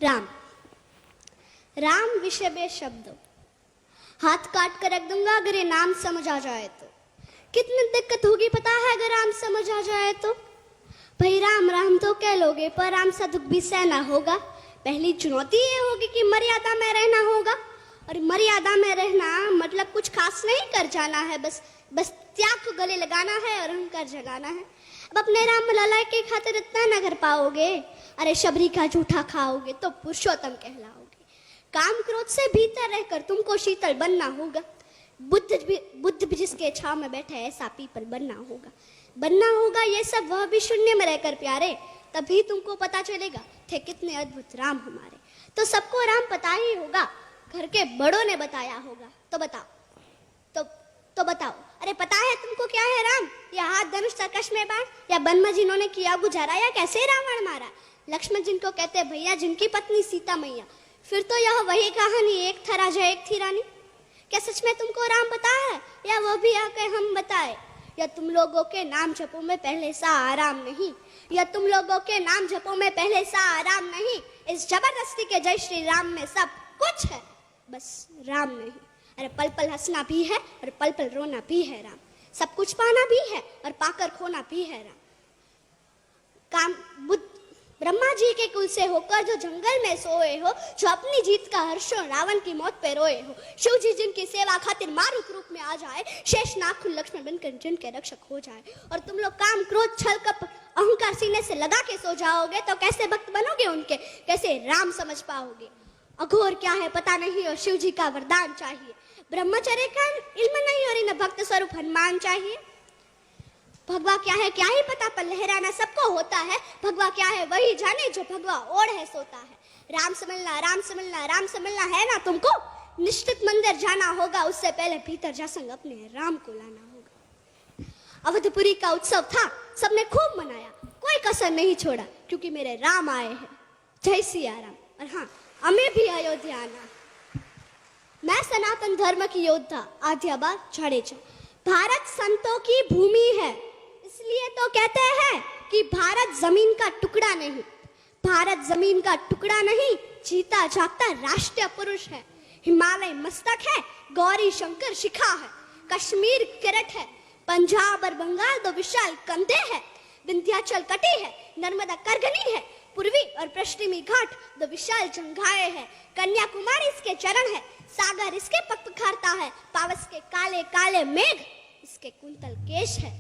राम। राम विषय में शब्द हाथ काट कर रख दूंगा अगर ये नाम समझ आ जाए तो। कितनी दिक्कत होगी पता है अगर राम समझ आ जाए तो। भाई राम राम तो कह लोगे पर राम सा दुख भी सहना होगा। पहली चुनौती ये होगी कि मर्यादा में रहना होगा। और मर्यादा में रहना मतलब कुछ खास नहीं कर जाना है, बस त्याग को गले लगाना है और अहंकार जगाना है। अब अपने राम लला के खातिर इतना न कर पाओगे, अरे शबरी का जूठा खाओगे तो पुरुषोत्तम कहलाओगे। काम क्रोध से भीतर रहकर तुमको शीतल बनना होगा। बुद्ध भी जिसके छाव में बैठे ऐसा पीपल बनना होगा। ये सब वह भी शून्य में रहकर प्यारे, तभी तुमको पता चलेगा थे कितने अद्भुत राम हमारे। तो सबको राम पता ही होगा, घर के बड़ों ने बताया होगा। तो बताओ तो बताओ, अरे पता है तुमको क्या है राम? या हाथ धनुष तरकश में बाण, या वन में जिन्होंने किया गुजारा, या कैसे रावण मारा? लक्ष्मण जिनको कहते भैया, जिनकी पत्नी सीता मैया। फिर तो यह वही कहानी, एक था राजा एक थी रानी। क्या सच में तुमको राम पता है, या वो भी आके हम बताए? या तुम लोगों के नाम जपो में पहले सा आराम नहीं, या तुम लोगों के नाम जपो में पहले सा आराम नहीं। इस जबरदस्ती के जय श्री राम में सब कुछ है, बस राम नहीं। अरे पल पल हंसना भी है और पल पल रोना भी है राम। सब कुछ पाना भी है और पाकर खोना भी है राम। काम बुद्ध ब्रह्मा जी के कुल से होकर जो जंगल में सोए हो, जो अपनी जीत का हर्षो रावण की मौत पे रोए हो। शिव जी जिनकी सेवा खातिर मारुत रूप में आ जाए, शेष नाग लक्ष्मण बनकर जिनके रक्षक हो जाए। और तुम लोग काम क्रोध छल कपट अहंकार सीने से लगा के सो जाओगे तो कैसे भक्त बनोगे उनके, कैसे राम समझ पाओगे? अघोर क्या है पता नहीं और शिव जी का वरदान चाहिए। ब्रह्मचर्य का इल्म नहीं और इन भक्त स्वरूप हनुमान चाहिए। भगवा क्या है क्या ही पता, पर लहराना सबको होता है। भगवा क्या है वही जाने जो भगवा ओढ़ है सोता है। राम समझना राम समझना राम समझना है ना तुमको? निश्चित मंदिर जाना होगा, उससे पहले भीतर जा संग अपने राम को लाना होगा। अवधपुरी का उत्सव था, सबने खूब मनाया, कोई कसर नहीं छोड़ा, क्योंकि मेरे राम आए हैं। जय सिया राम। और हाँ, हमें भी अयोध्या आना। मैं सनातन धर्म की योद्धा आद्याबा जाडेजा। भारत संतों की भूमि है, इसलिए तो कहते हैं कि भारत जमीन का टुकड़ा नहीं। भारत जमीन का टुकड़ा नहीं, जीता जागता राष्ट्रीय पुरुष है। हिमालय मस्तक है, गौरी शंकर शिखा है, कश्मीर किरट है, पंजाब और बंगाल दो विशाल कंधे हैं, विंध्याचल कटी है, नर्मदा करगनी है, पूर्वी और पश्चिमी घाट दो विशाल जंघाएं हैं, कन्याकुमारी इसके चरण है, सागर इसके पग पखारता है, पावस के काले काले मेघ इसके कुंतल केश है,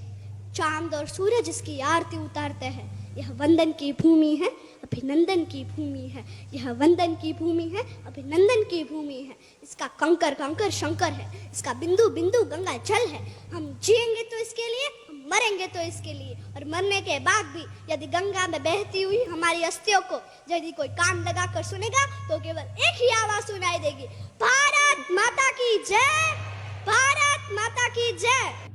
चांद और सूरज इसकी आरती उतारते हैं। यह वंदन की भूमि है, अभिनंदन की भूमि है। यह वंदन की भूमि है, अभिनंदन की भूमि है। इसका कंकर कंकर शंकर है, इसका बिंदु बिंदु गंगा जल है। हम जिएंगे तो इसके लिए, हम मरेंगे तो इसके लिए, और मरने के बाद भी यदि गंगा में बहती हुई हमारी अस्थियों को यदि कोई कान लगा कर सुनेगा तो केवल एक ही आवाज सुनाई देगी, भारत माता की जय, भारत माता की जय।